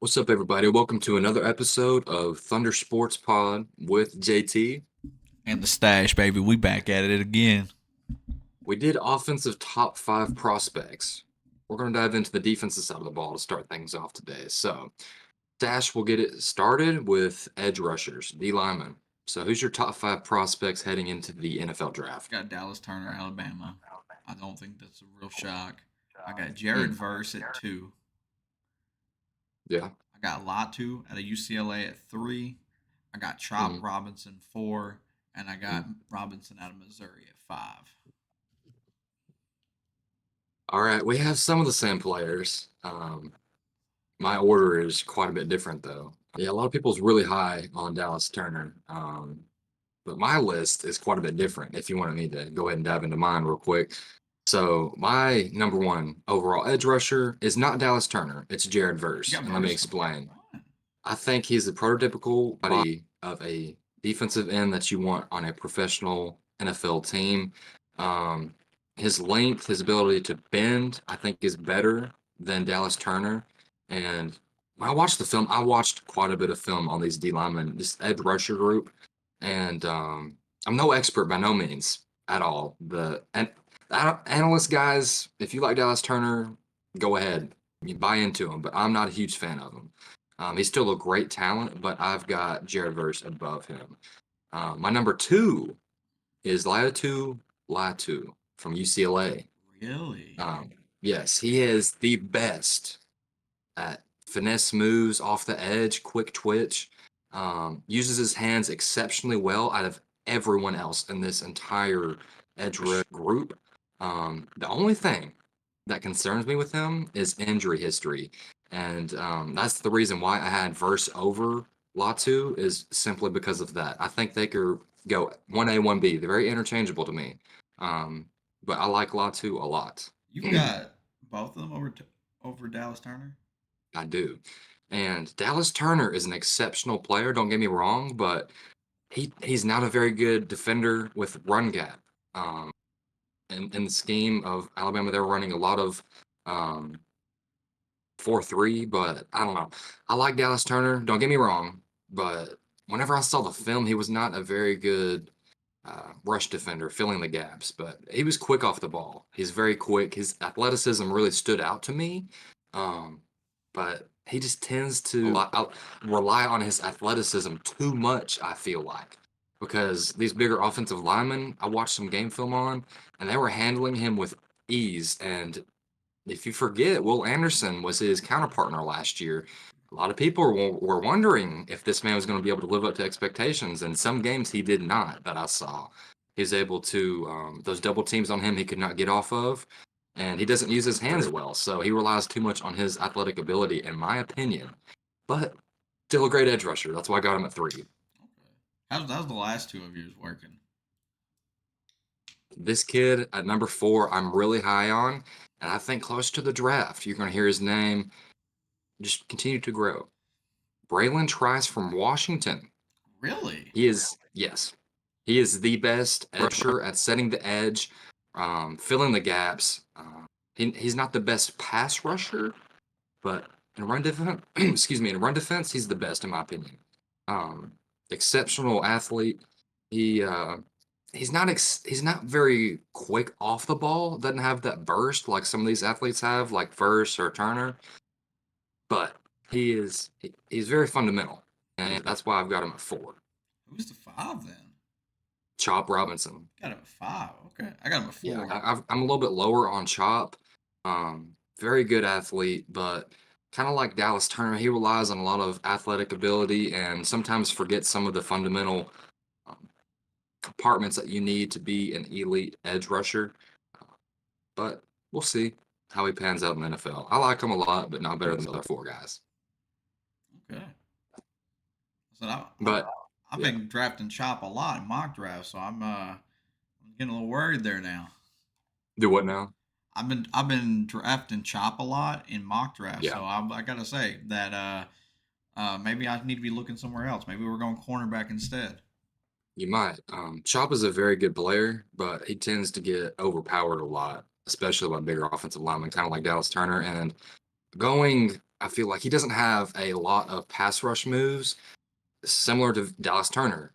What's up, everybody? Welcome to another episode of Thunder Sports Pod with JT. And the stash, baby. We back at it again. We did offensive top five prospects. We're going to dive into the defensive side of the ball to start things off today. So, Dash will get it started with edge rushers, D linemen. So, who's your top five prospects heading into the NFL draft? Got Dallas Turner, Alabama. I don't think that's a real shock. I got Jared Mm, Verse at 2. yeah. I got Latu at a UCLA at 3. I got Chop Mm, Robinson 4. And I got mm. Robinson out of Missouri at 5. All right. We have some of the same players. My order is quite a bit different, though. Yeah, a lot of people's really high on Dallas Turner. But my list is quite a bit different if you wanted me to go ahead and dive into mine real quick. So my number one overall edge rusher is not Dallas Turner, it's Jared You Verse. got And let me Verse? Okay, explain. fine. I think he's the prototypical body of a defensive end that you want on a professional NFL team. Um, his length, his ability to bend, I think is better than Dallas Turner. And when I watched the film, I watched quite a bit of film on these D linemen, this edge rusher group. And I'm no expert by no means at all. And analyst guys, if you like Dallas Turner, go ahead. You buy into him, but I'm not a huge fan of him. He's still a great talent, but I've got Jared Verse above him. My number two is Latu from UCLA. Really? Um, yes, he is the best at finesse moves off the edge, quick twitch, uses his hands exceptionally well out of everyone else in this entire edge rush group. The only thing that concerns me with him is injury history. And that's the reason why I had Verse over Latu is simply because of that. I think they could go 1A, 1B. They're very interchangeable to me. Um, but I like Latu a lot. You've got both of them over Dallas Turner? I do. And Dallas Turner is an exceptional player, don't get me wrong, but he's not a very good defender with run gap. Um, in the scheme of Alabama, they're running a lot of 4-3, but I don't know. I like Dallas Turner, don't get me wrong, but whenever I saw the film, he was not a very good rush defender, filling the gaps, but he was quick off the ball. He's very quick. His athleticism really stood out to me. Um, but he just tends to rely on his athleticism too much, I feel like. Because these bigger offensive linemen, I watched some game film on, and they were handling him with ease. And if you forget, Will Anderson was his counterpartner last year. A lot of people were wondering if this man was going to be able to live up to expectations. And some games he did not that I saw. He was able to, those double teams on him he could not get off of. And he doesn't use his hands well. So he relies too much on his athletic ability, in my opinion. But still a great edge rusher. That's why I got him at 3. Okay. How's the last two of yours working? This kid at number 4, I'm really high on. And I think close to the draft, you're going to hear his name just continue to grow. Braylon Trice from Washington. Really? He is, yes, he is the best rusher at setting the edge, filling the gaps. He's not the best pass rusher, but in run defense, excuse me, in run defense, he's the best in my opinion. Um, Exceptional athlete. He he's not very quick off the ball. Doesn't have that burst like some of these athletes have, like Verse or Turner. But he's very fundamental, and that's why I've got him at 4. Who's the 5 then? Chop Robinson. Got him at 5. Okay. I got him at Yeah, 4. I'm a little bit lower on Chop. Very good athlete, but kind of like Dallas Turner, he relies on a lot of athletic ability and sometimes forgets some of the fundamental um, compartments that you need to be an elite edge rusher. But we'll see how he pans out in the NFL. I like him a lot, but not better than the other 4 guys. Okay. So But I've yeah, been drafting Chop a lot in mock drafts, so I'm getting a little worried there now. do what now? I've been drafting Chop a lot in mock drafts, Yeah. so I gotta say that maybe I need to be looking somewhere else. Maybe we're going cornerback instead. You might. Chop is a very good player, but he tends to get overpowered a lot, especially by bigger offensive linemen, kind of like Dallas Turner. And going I feel like he doesn't have a lot of pass rush moves, similar to Dallas Turner.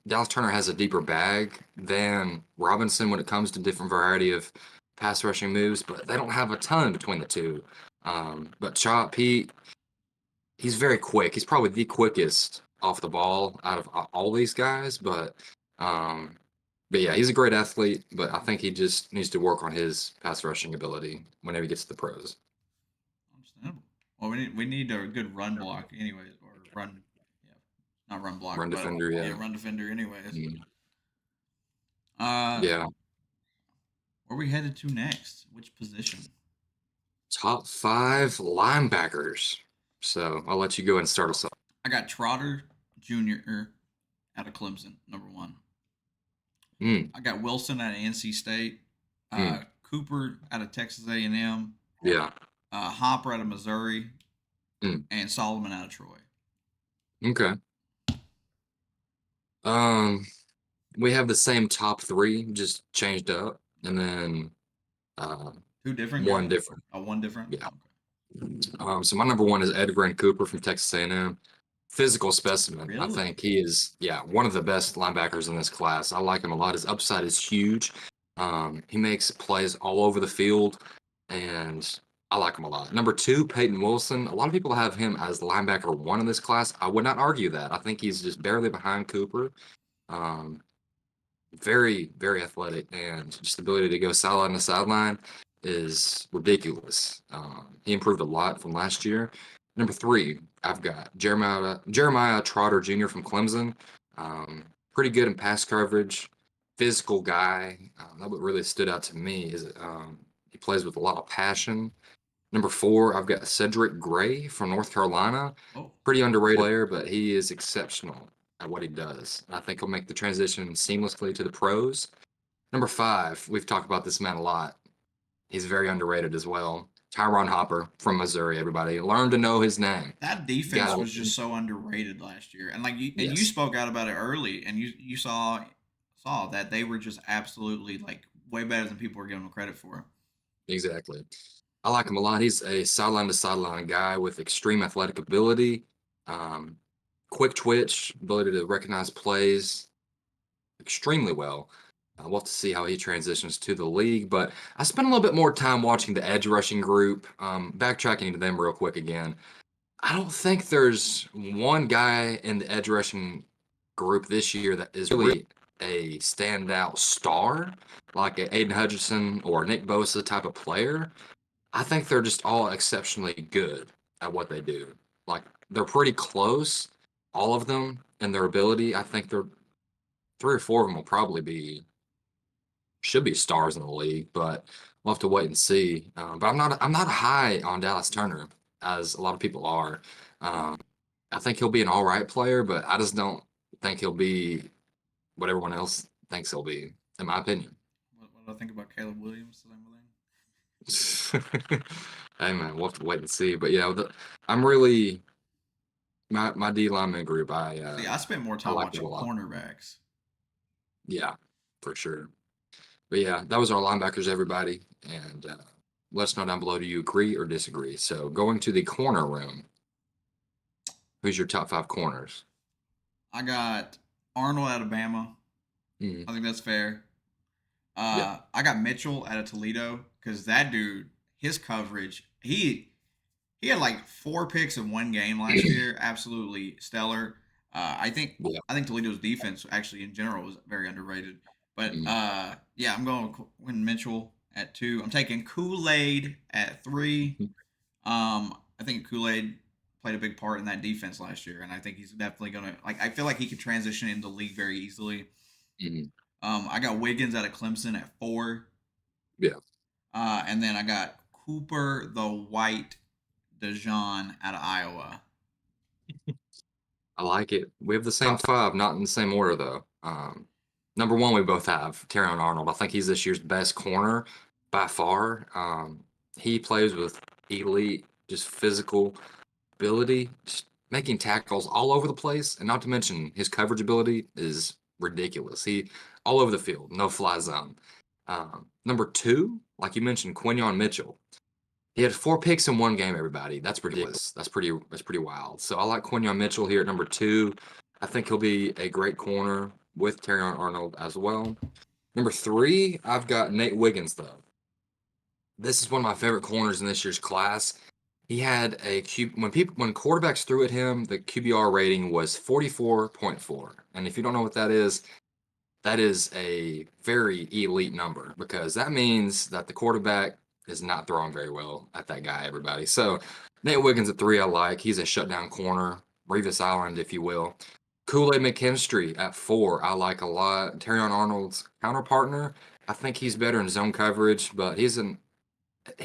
Dallas Turner has a deeper bag than Robinson when it comes to different variety of pass rushing moves, but they don't have a ton between the two. But Chop, he's very quick. He's probably the quickest off the ball out of all these guys. Um, but yeah, he's a great athlete. But I think he just needs to work on his pass rushing ability whenever he gets to the pros. Understandable. Well, we need a good run block, anyways, or run, yeah, not run block, Run but defender, yeah, yeah. run defender, anyways. Mm, Uh, yeah. where we headed to next? Which position? Top five linebackers. So I'll let you go and start us off. I got Trotter Jr. out of Clemson, number one. Mm, I got Wilson out of NC State, mm, Cooper out of Texas A&M, yeah. Hopper out of Missouri, Mm, and Solomon out of Troy. okay. Um, we have the same top three, just changed up, and then uh, Two different one guys? different. Oh, one different? Yeah. Okay. So my number one is Edgerrin Cooper from Texas A&M. Physical specimen. I Really? think he is, yeah, one of the best linebackers in this class. I like him a lot. His upside is huge. He makes plays all over the field, and I like him a lot. Number two, Peyton Wilson. A lot of people have him as linebacker one in this class. I would not argue that. I think he's just barely behind Cooper. Um, very, very athletic, and just the ability to go sideline to sideline is ridiculous. He improved a lot from last year. Number three, I've got Jeremiah Trotter Jr. from Clemson. Um, Pretty good in pass coverage, physical guy. That what really stood out to me is he plays with a lot of passion. Number four, I've got Cedric Gray from North Carolina. Oh, Pretty underrated player, but he is exceptional at what he does. I think he'll make the transition seamlessly to the pros. Number five, we've talked about this man a lot. He's very underrated as well. Tyron Hopper from Missouri, everybody. Learn to know his name. that defense Got was just so underrated last year, and you yes, spoke out about it early, and you saw that they were just absolutely like way better than people were giving them credit for. exactly. I like him a lot. He's a sideline to sideline guy with extreme athletic ability, um, quick twitch, ability to recognize plays extremely well. We'll have to see how he transitions to the league. But I spent a little bit more time watching the edge rushing group. Backtracking to them real quick again. I don't think there's one guy in the edge rushing group this year that is really a standout star, like a Aiden Hutchinson or Nick Bosa type of player. I think they're just all exceptionally good at what they do. Like they're pretty close, all of them, in their ability. I think they're three or four of them will probably be should be stars in the league, but we'll have to wait and see. But I'm not high on Dallas Turner as a lot of people are. Um, I think he'll be an all right player, but I just don't think he'll be what everyone else thinks he'll be, in my opinion. What do I think about Caleb Williams? Same thing. Hey man, we'll have to wait and see. But yeah, I'm really my D lineman group. See, I spent more I time like them a watching lot. cornerbacks. Yeah, for sure. But yeah, that was our linebackers, everybody. And let us know down below, do you agree or disagree? So going to the corner room, who's your top five corners? I got Arnold out of Bama. Mm, I think that's fair. yeah, I got Mitchell out of Toledo because that dude, his coverage, he had like 4 picks in one game last year. Absolutely stellar. I think yeah, I think Toledo's defense actually in general was very underrated. But mm, yeah, I'm going with Mitchell at two. I'm taking Kool Aid at three. I think Kool Aid played a big part in that defense last year, and I think he's definitely gonna like. I feel like he could transition into the league very easily. mm, I got Wiggins out of Clemson at four, yeah. and then I got Cooper the White DeJean out of Iowa. I like it. We have the same five, not in the same order though. Number one, we both have Terron Arnold. I think he's this year's best corner by far. He plays with elite, just physical ability, just making tackles all over the place, and not to mention his coverage ability is ridiculous. He all over the field, no fly zone. Number two, like you mentioned, Quinion Mitchell. He had 4 picks in one game. Everybody, that's ridiculous. That's pretty wild. So I like Quinyon Mitchell here at number 2. I think he'll be a great corner with Terry Arnold as well. Number 3, I've got Nate Wiggins though. This is one of my favorite corners in this year's class. He had a when quarterbacks threw at him, the QBR rating was 44.4. And if you don't know what that is a very elite number because that means that the quarterback is not throwing very well at that guy, everybody. So Nate Wiggins at 3, I like. He's a shutdown corner, Revis Island, if you will. Kool-Aid McKinstry at 4, I like a lot. Terrion Arnold's counterpartner, I think he's better in zone coverage, but he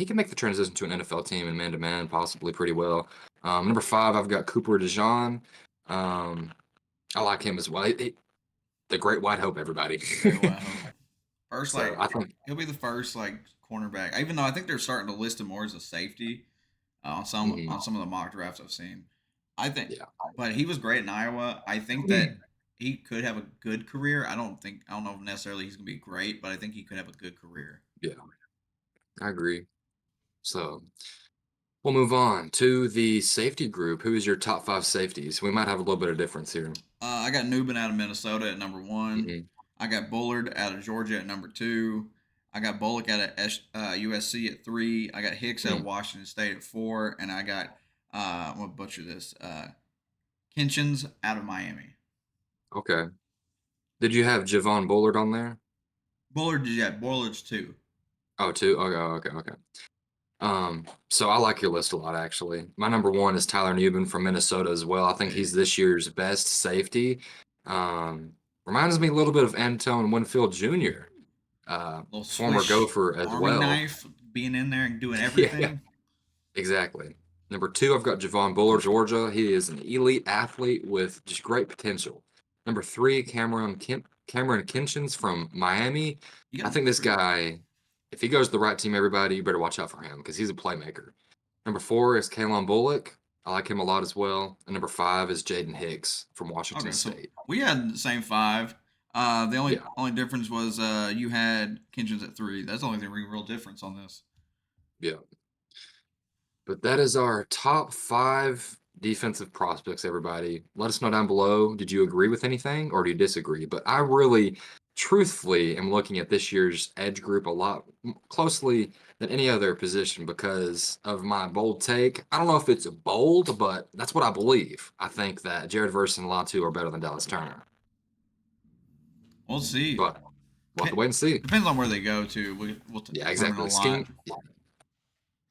can make the transition to an NFL team in man-to-man possibly pretty well. Number 5, I've got Cooper DeJean. I like him as well. The Great White Hope, everybody. Great White Hope. First, So like I think, he'll be the first like cornerback. Even though I think they're starting to list him more as a safety mhm, on some of the mock drafts I've seen. I think, yeah, but he was great in Iowa. I think that he could have a good career. I don't know if necessarily he's gonna be great, but I think he could have a good career. yeah, I agree. So we'll move on to the safety group. Who is your top 5 safeties? We might have a little bit of difference here. I got Newman out of Minnesota at number one. Hmm. I got Bullard out of Georgia at number two. I got Bullock out of USC at three. I got Hicks out of Mm, Washington State at four, and I got I'm gonna butcher this. Kinchins out of Miami. okay. Did you have Javon Bullard on there? Bullard, yeah, Bullard's two. Oh, two. Okay, okay, okay. So I like your list a lot, actually. My number 1 is Tyler Newman from Minnesota as well. I think he's Hey, this year's best safety. Um, Reminds me a little bit of Antone Winfield Jr., little former swish Gopher as Army well. knife being in there and doing Yeah, everything. exactly. Number 2, I've got Javon Bullard, Georgia. He is an elite athlete with just great potential. Number 3, Cameron Kinchins from Miami. You I got think this three. guy, if he goes to the right team, everybody, you better watch out for him because he's a playmaker. Number 4 is Kalen Bullock. I like him a lot as well. And number 5 is Jaden Hicks from Washington Okay, so State. we had the same five. The only Yeah, only difference was you had Kinchins at three. That's the only thing real difference on this. yeah. But that is our top 5 defensive prospects, everybody. Let us know down below. Did you agree with anything or do you disagree? But I really, truthfully, am looking at this year's edge group a lot closely than any other position because of my bold take. I don't know if it's bold, but that's what I believe. I think that Jared Verse and Latu are better than Dallas Turner. We'll see. But we'll have to wait and see. Depends on where they go to. We'll Yeah, determine a exactly. lot.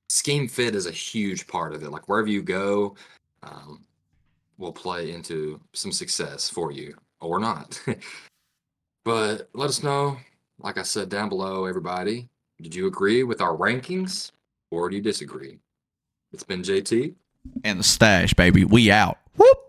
Scheme fit is a huge part of it. Like wherever you go, um, will play into some success for you or not. But let us know, like I said down below, everybody. Did you agree with our rankings or do you disagree? It's been JT. And the stash, baby. We out. Whoop.